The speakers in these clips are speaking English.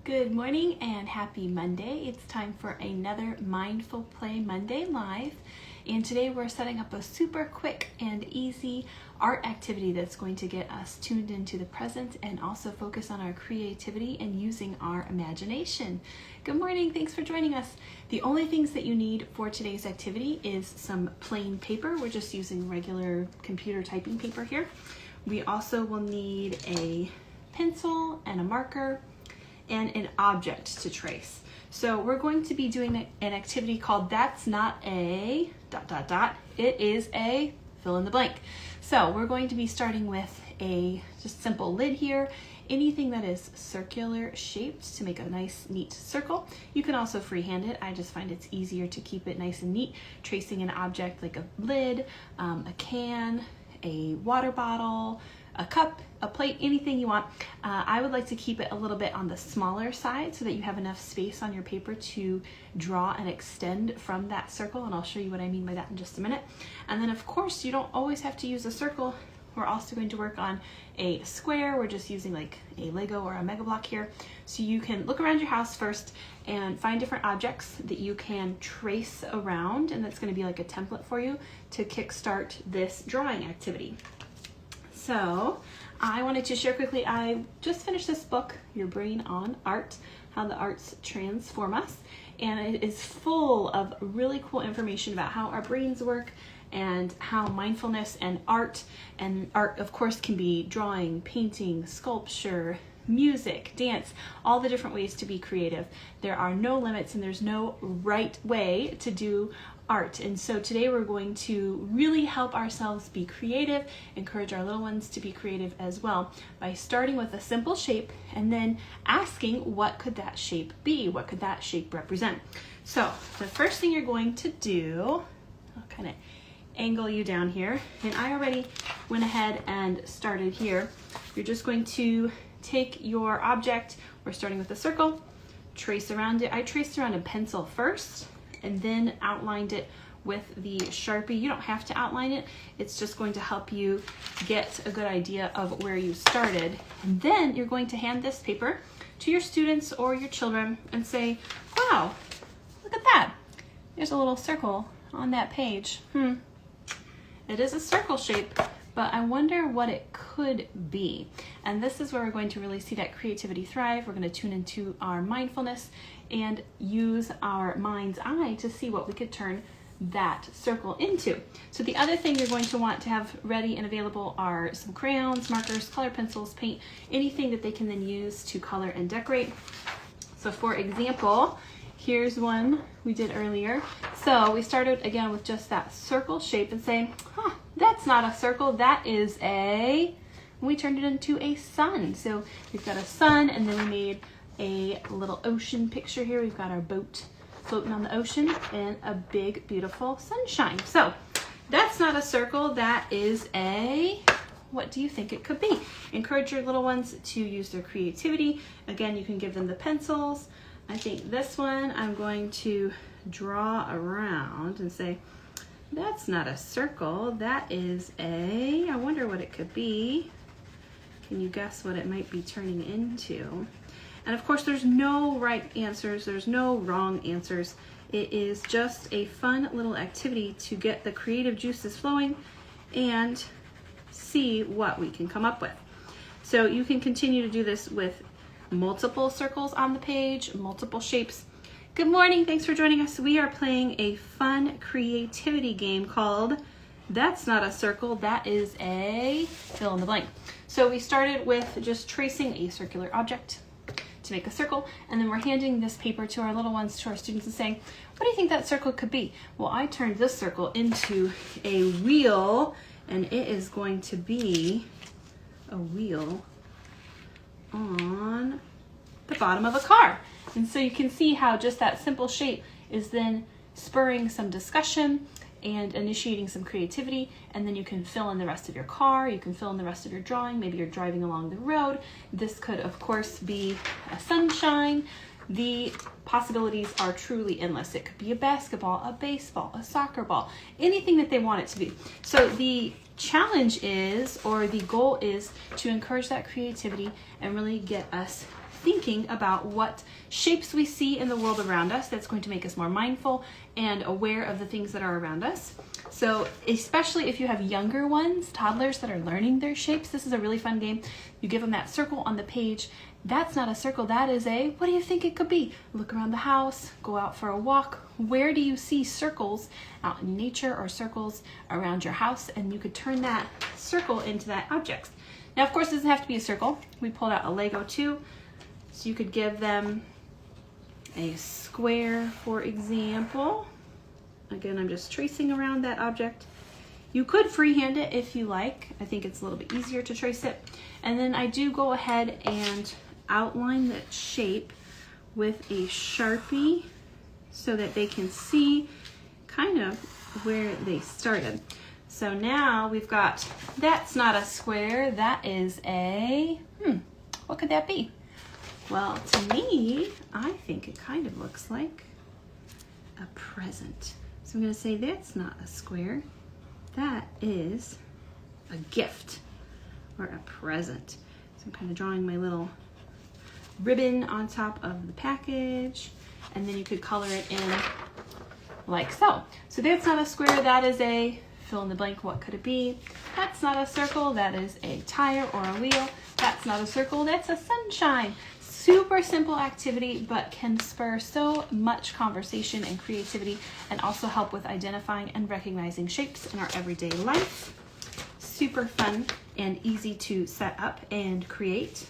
Good morning and happy Monday. It's time for another Mindful Play Monday Live. And today we're setting up a super quick and easy art activity that's going to get us tuned into the present and also focus on our creativity and using our imagination. Good morning, thanks for joining us. The only things that you need for today's activity is some plain paper. We're just using regular computer typing paper here. We also will need a pencil and a marker and an object to trace. So we're going to be doing an activity called That's Not a ... It is a fill in the blank. So we're going to be starting with a just simple lid here. Anything that is circular shaped to make a nice neat circle. You can also freehand it. I just find it's easier to keep it nice and neat. Tracing an object like a lid, a can, a water bottle, a cup, a plate, anything you want. I would like to keep it a little bit on the smaller side so that you have enough space on your paper to draw and extend from that circle, and I'll show you what I mean by that in just a minute. And then of course you don't always have to use a circle. We're also going to work on a square. We're just using like a Lego or a Mega Block here. So you can look around your house first and find different objects that you can trace around, and that's going to be like a template for you to kickstart this drawing activity. So I wanted to share quickly, I just finished this book, Your Brain on Art, How the Arts Transform Us, and it is full of really cool information about how our brains work and how mindfulness and art of course can be drawing, painting, sculpture, music, dance, all the different ways to be creative. There are no limits and there's no right way to do art. And so today we're going to really help ourselves be creative, encourage our little ones to be creative as well by starting with a simple shape and then asking what could that shape be? What could that shape represent? So the first thing you're going to do, I'll kind of angle you down here, and I already went ahead and started here. You're just going to take your object, we're starting with a circle, trace around it. I traced around a pencil first and then outlined it with the Sharpie. You don't have to outline it. It's just going to help you get a good idea of where you started. And then you're going to hand this paper to your students or your children and say, wow, look at that. There's a little circle on that page. It is a circle shape, but I wonder what it could be. And this is where we're going to really see that creativity thrive. We're going to tune into our mindfulness and use our mind's eye to see what we could turn that circle into. So the other thing you're going to want to have ready and available are some crayons, markers, color pencils, paint, anything that they can then use to color and decorate. So for example, here's one we did earlier. So we started again with just that circle shape and saying, that's not a circle, that is a, we turned it into a sun. So we've got a sun, and then we made a little ocean picture here. We've got our boat floating on the ocean and a big, beautiful sunshine. So that's not a circle, that is a, what do you think it could be? Encourage your little ones to use their creativity. Again, you can give them the pencils. I think this one I'm going to draw around and say, that's not a circle, that is a, I wonder what it could be. Can you guess what it might be turning into? And of course, there's no right answers, there's no wrong answers. It is just a fun little activity to get the creative juices flowing and see what we can come up with. So you can continue to do this with multiple circles on the page, multiple shapes. Good morning, thanks for joining us. We are playing a fun creativity game called That's Not a Circle, That is a fill in the blank. So we started with just tracing a circular object to make a circle, and then we're handing this paper to our little ones, to our students, and saying, what do you think that circle could be? Well, I turned this circle into a wheel, and it is going to be a wheel on the bottom of a car. And so you can see how just that simple shape is then spurring some discussion and initiating some creativity, and then you can fill in the rest of your car, you can fill in the rest of your drawing. Maybe you're driving along the road. This could of course be a sunshine. The possibilities are truly endless. It could be a basketball, a baseball, a soccer ball, anything that they want it to be. So the challenge is, or the goal is, to encourage that creativity and really get us thinking about what shapes we see in the world around us. That's going to make us more mindful and aware of the things that are around us. So especially if you have younger ones, toddlers that are learning their shapes, this is a really fun game. You give them that circle on the page. That's not a circle, that is a, what do you think it could be? Look around the house, go out for a walk. Where do you see circles out in nature or circles around your house? And you could turn that circle into that object. Now, of course, it doesn't have to be a circle. We pulled out a Lego too. So you could give them a square, for example. Again, I'm just tracing around that object. You could freehand it if you like. I think it's a little bit easier to trace it. And then I do go ahead and outline that shape with a Sharpie so that they can see kind of where they started. So now we've got, that's not a square, that is a, what could that be? Well, to me, I think it kind of looks like a present. So I'm going to say that's not a square, that is a gift or a present. So I'm kind of drawing my little ribbon on top of the package, and then you could color it in like so. So that's not a square, that is a fill in the blank, what could it be? That's not a circle, that is a tire or a wheel. That's not a circle, that's a sunshine. Super simple activity, but can spur so much conversation and creativity, and also help with identifying and recognizing shapes in our everyday life. Super fun and easy to set up and create.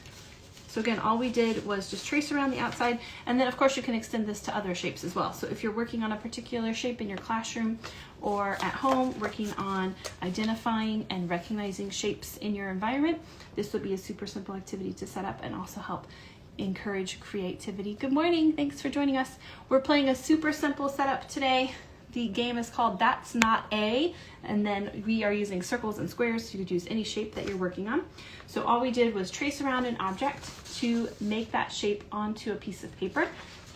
So again, all we did was just trace around the outside, and then of course you can extend this to other shapes as well. So if you're working on a particular shape in your classroom or at home, working on identifying and recognizing shapes in your environment, this would be a super simple activity to set up and also help encourage creativity. Good morning, thanks for joining us. We're playing a super simple setup today. The game is called That's Not A, and then we are using circles and squares. You could use any shape that you're working on. So all we did was trace around an object to make that shape onto a piece of paper,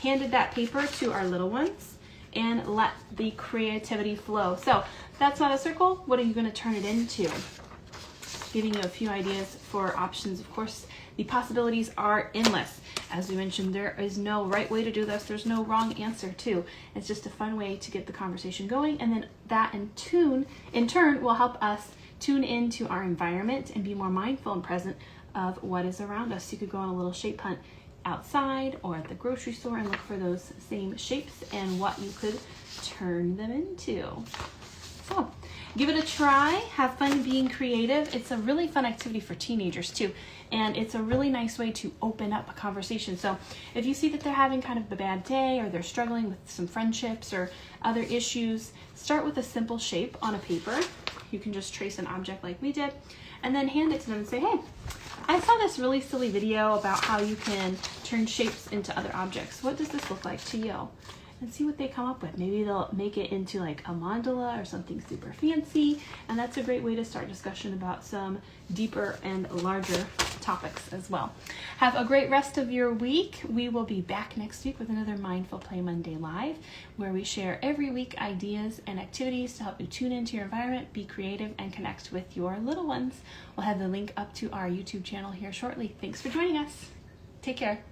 handed that paper to our little ones, and let the creativity flow. So that's not a circle, what are you going to turn it into? Giving you a few ideas for options. Of course, the possibilities are endless. As we mentioned, there is no right way to do this. There's no wrong answer too. It's just a fun way to get the conversation going, and then that in turn will help us tune into our environment and be more mindful and present of what is around us. You could go on a little shape hunt outside or at the grocery store and look for those same shapes and what you could turn them into. So give it a try, have fun being creative. It's a really fun activity for teenagers too, and it's a really nice way to open up a conversation. So if you see that they're having kind of a bad day, or they're struggling with some friendships or other issues, start with a simple shape on a paper. You can just trace an object like we did, and then hand it to them and say, hey, I saw this really silly video about how you can turn shapes into other objects. What does this look like to you? And see what they come up with. Maybe they'll make it into like a mandala or something super fancy, and that's a great way to start discussion about some deeper and larger topics as well. Have a great rest of your week. We will be back next week with another Mindful Play Monday Live, where we share every week ideas and activities to help you tune into your environment, be creative, and connect with your little ones. We'll have the link up to our YouTube channel here shortly. Thanks for joining us. Take care.